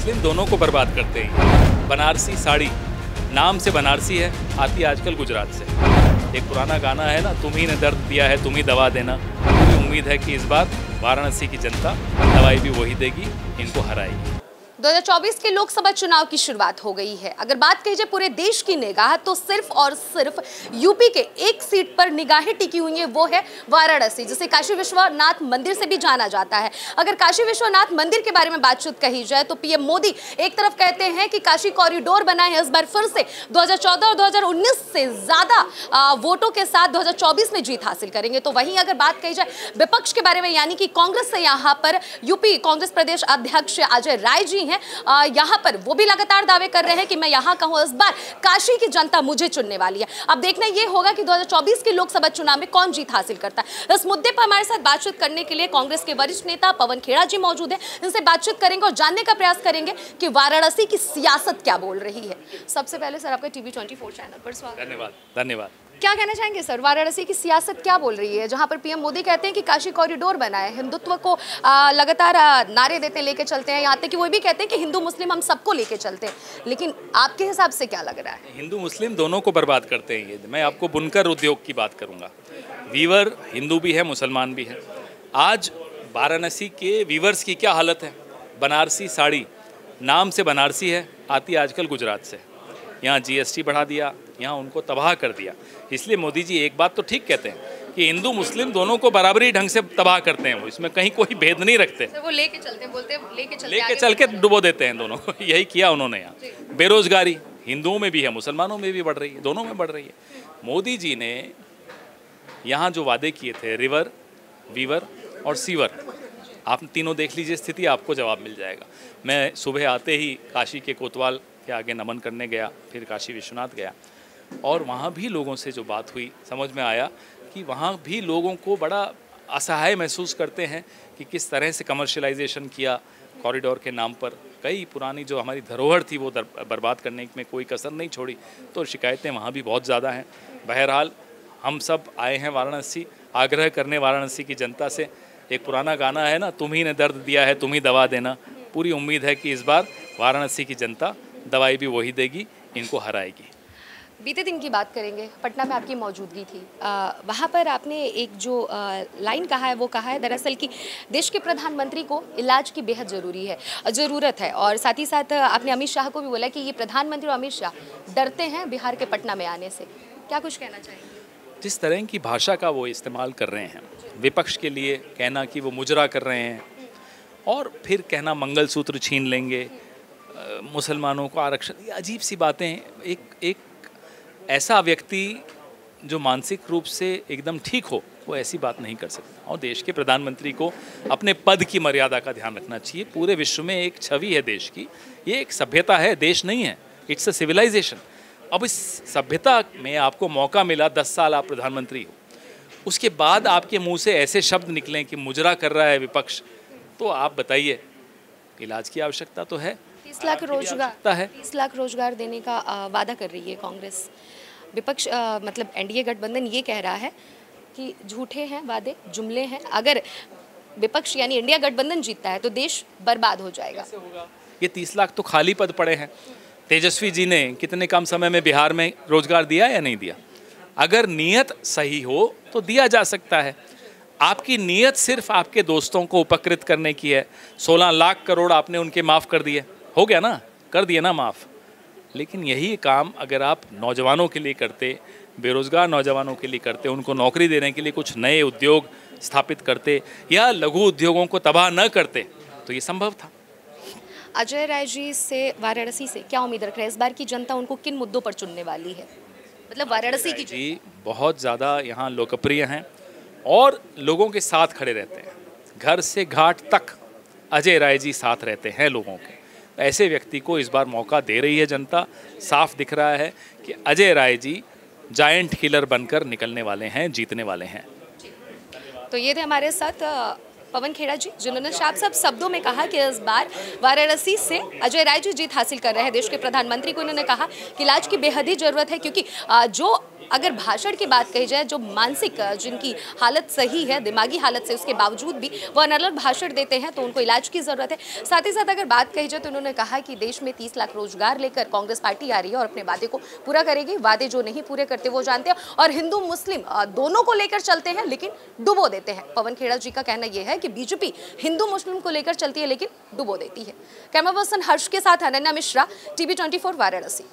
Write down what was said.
मुस्लिम दोनों को बर्बाद करते हैं। बनारसी साड़ी नाम से बनारसी है, आती आजकल गुजरात से। एक पुराना गाना है ना, तुम ही ने दर्द दिया है तुम ही दवा देना। मुझे उम्मीद है कि इस बार वाराणसी की जनता दवाई भी वही देगी, इनको हराएगी। 2024 के लोकसभा चुनाव की शुरुआत हो गई है। अगर बात कही जाए पूरे देश की निगाह, तो सिर्फ और सिर्फ यूपी के एक सीट पर निगाहें टिकी हुई हैं, वो है वाराणसी, जिसे काशी विश्वनाथ मंदिर से भी जाना जाता है। अगर काशी विश्वनाथ मंदिर के बारे में बातचीत कही जाए तो पीएम मोदी एक तरफ कहते हैं कि काशी कॉरिडोर बना है, इस बार फिर से 2014 और 2019 से ज्यादा वोटों के साथ 2024 में जीत हासिल करेंगे। तो वहीं अगर बात कही जाए विपक्ष के बारे में, यानी कि कांग्रेस से यहाँ पर यूपी कांग्रेस प्रदेश अध्यक्ष अजय राय जी यहाँ पर वो भी लगातार दावे कर रहे हैं कि मैं यहाँ का हूं, इस बार काशी की जनता मुझे चुनने वाली है। अब देखना यह होगा कि 2024 के लोकसभा चुनाव में कौन जीत हासिल करता है। इस मुद्दे पर हमारे साथ बातचीत करने के लिए कांग्रेस के वरिष्ठ नेता पवन खेड़ा जी मौजूद हैं। इनसे बातचीत करेंगे और जानने का प्रयास करेंगे कि वाराणसी की सियासत क्या बोल रही है। सबसे पहले सर, आपका टीवी 24 चैनल पर स्वागत। धन्यवाद। क्या कहना चाहेंगे सर, वाराणसी की सियासत क्या बोल रही है, जहां पर पीएम मोदी कहते हैं कि काशी कॉरिडोर बना है, हिंदुत्व को लगातार नारे देते हैं, लेके चलते हैं, यहाँ तक कि वो भी कहते हैं कि हिंदू मुस्लिम हम सबको लेके चलते हैं, लेकिन आपके हिसाब से क्या लग रहा है? हिंदू मुस्लिम दोनों को बर्बाद करते हैं ये। मैं आपको बुनकर उद्योग की बात करूंगा। वीवर हिंदू भी है, मुसलमान भी है। आज वाराणसी के वीवर्स की क्या हालत है। बनारसी साड़ी नाम से बनारसी है, आती आजकल गुजरात से। यहाँ जीएसटी बढ़ा दिया, यहाँ उनको तबाह कर दिया। इसलिए मोदी जी एक बात तो ठीक कहते हैं कि हिंदू मुस्लिम दोनों को बराबरी ढंग से तबाह करते हैं। वो इसमें कहीं कोई भेद नहीं रखते। वो लेके चलते हैं, बोलते हैं लेके चल के डुबो देते हैं दोनों को। यही किया उन्होंने यहाँ। बेरोजगारी हिंदुओं में भी है, मुसलमानों में भी बढ़ रही है, दोनों में बढ़ रही है। मोदी जी ने यहाँ जो वादे किए थे, रिवर, वीवर और सीवर, आप तीनों देख लीजिए स्थिति, आपको जवाब मिल जाएगा। मैं सुबह आते ही काशी के कोतवाल के आगे नमन करने गया, फिर काशी विश्वनाथ गया, और वहाँ भी लोगों से जो बात हुई, समझ में आया कि वहाँ भी लोगों को बड़ा असहाय महसूस करते हैं कि किस तरह से कमर्शियलाइजेशन किया कॉरिडोर के नाम पर। कई पुरानी जो हमारी धरोहर थी वो बर्बाद करने में कोई कसर नहीं छोड़ी। तो शिकायतें वहाँ भी बहुत ज़्यादा हैं। बहरहाल हम सब आए हैं वाराणसी, आग्रह करने वाराणसी की जनता से। एक पुराना गाना है ना, तुम ही ने दर्द दिया है तुम ही दवा देना। पूरी उम्मीद है कि इस बार वाराणसी की जनता दवाई भी वही देगी, इनको हराएगी। बीते दिन की बात करेंगे, पटना में आपकी मौजूदगी थी। वहाँ पर आपने एक जो लाइन कहा है वो कहा है दरअसल कि देश के प्रधानमंत्री को इलाज की बेहद ज़रूरत है, और साथ ही साथ आपने अमित शाह को भी बोला कि ये प्रधानमंत्री और अमित शाह डरते हैं बिहार के पटना में आने से। क्या कुछ कहना चाहेंगे? जिस तरह की भाषा का वो इस्तेमाल कर रहे हैं, विपक्ष के लिए कहना कि वो मुजरा कर रहे हैं, और फिर कहना मंगलसूत्र छीन लेंगे, मुसलमानों को आरक्षण, ये अजीब सी बातें हैं। एक ऐसा व्यक्ति जो मानसिक रूप से एकदम ठीक हो, वो ऐसी बात नहीं कर सकता। और देश के प्रधानमंत्री को अपने पद की मर्यादा का ध्यान रखना चाहिए। पूरे विश्व में एक छवि है देश की, ये एक सभ्यता है, देश नहीं है, इट्स अ सिविलाइजेशन। अब इस सभ्यता में आपको मौका मिला, 10 साल आप प्रधानमंत्री हो, उसके बाद आपके मुंह से ऐसे शब्द निकलें कि मुजरा कर रहा है विपक्ष, तो आप बताइए, इलाज की आवश्यकता तो है। 30 लाख रोजगार देने का वादा कर रही है कांग्रेस। विपक्ष मतलब एनडीए गठबंधन ये कह रहा है कि झूठे हैं वादे, जुमले हैं। अगर विपक्ष यानी इंडिया गठबंधन जीतता है तो देश बर्बाद हो जाएगा। ये 30 लाख तो खाली पद पड़े हैं। तेजस्वी जी ने कितने कम समय में बिहार में रोजगार दिया या नहीं दिया? अगर नीयत सही हो तो दिया जा सकता है। आपकी नीयत सिर्फ आपके दोस्तों को उपकृत करने की है। 16 लाख करोड़ आपने उनके माफ़ कर दिए, हो गया ना, कर दिए ना माफ़। लेकिन यही काम अगर आप नौजवानों के लिए करते, बेरोज़गार नौजवानों के लिए करते, उनको नौकरी देने के लिए कुछ नए उद्योग स्थापित करते या लघु उद्योगों को तबाह न करते, तो ये संभव था। अजय राय जी से वाराणसी से क्या उम्मीद रख रहे हैं? इस बार की जनता उनको किन मुद्दों पर चुनने वाली है? मतलब वाराणसी की जी बहुत ज़्यादा यहाँ लोकप्रिय हैं और लोगों के साथ खड़े रहते हैं। घर से घाट तक अजय राय जी साथ रहते हैं लोगों के। ऐसे व्यक्ति को इस बार मौका दे रही है जनता। साफ दिख रहा है कि अजय राय जी जायंट किलर बनकर निकलने वाले हैं, जीतने वाले हैं। तो ये थे हमारे साथ पवन खेड़ा जी, जिन्होंने साफ शब्दों में कहा कि इस बार वाराणसी से अजय राय जी जीत हासिल कर रहे हैं। देश के प्रधानमंत्री को उन्होंने कहा कि इलाज की बेहद ही जरूरत है, क्योंकि जो अगर भाषण की बात कही जाए, जो मानसिक जिनकी हालत सही है, दिमागी हालत से, उसके बावजूद भी वो अनर्गल भाषण देते हैं तो उनको इलाज की जरूरत है। साथ ही साथ अगर बात कही जाए तो उन्होंने कहा कि देश में 30 लाख रोजगार लेकर कांग्रेस पार्टी आ रही है और अपने वादे को पूरा करेगी। वादे जो नहीं पूरे करते वो जानते हैं और हिंदू मुस्लिम दोनों को लेकर चलते हैं लेकिन डुबो देते हैं। पवन खेड़ा जी का कहना यह है कि बीजेपी हिंदू मुस्लिम को लेकर चलती है लेकिन डुबो देती है। कैमरा पर्सन हर्ष के साथ अनन्या मिश्रा, टीवी 24 वाराणसी।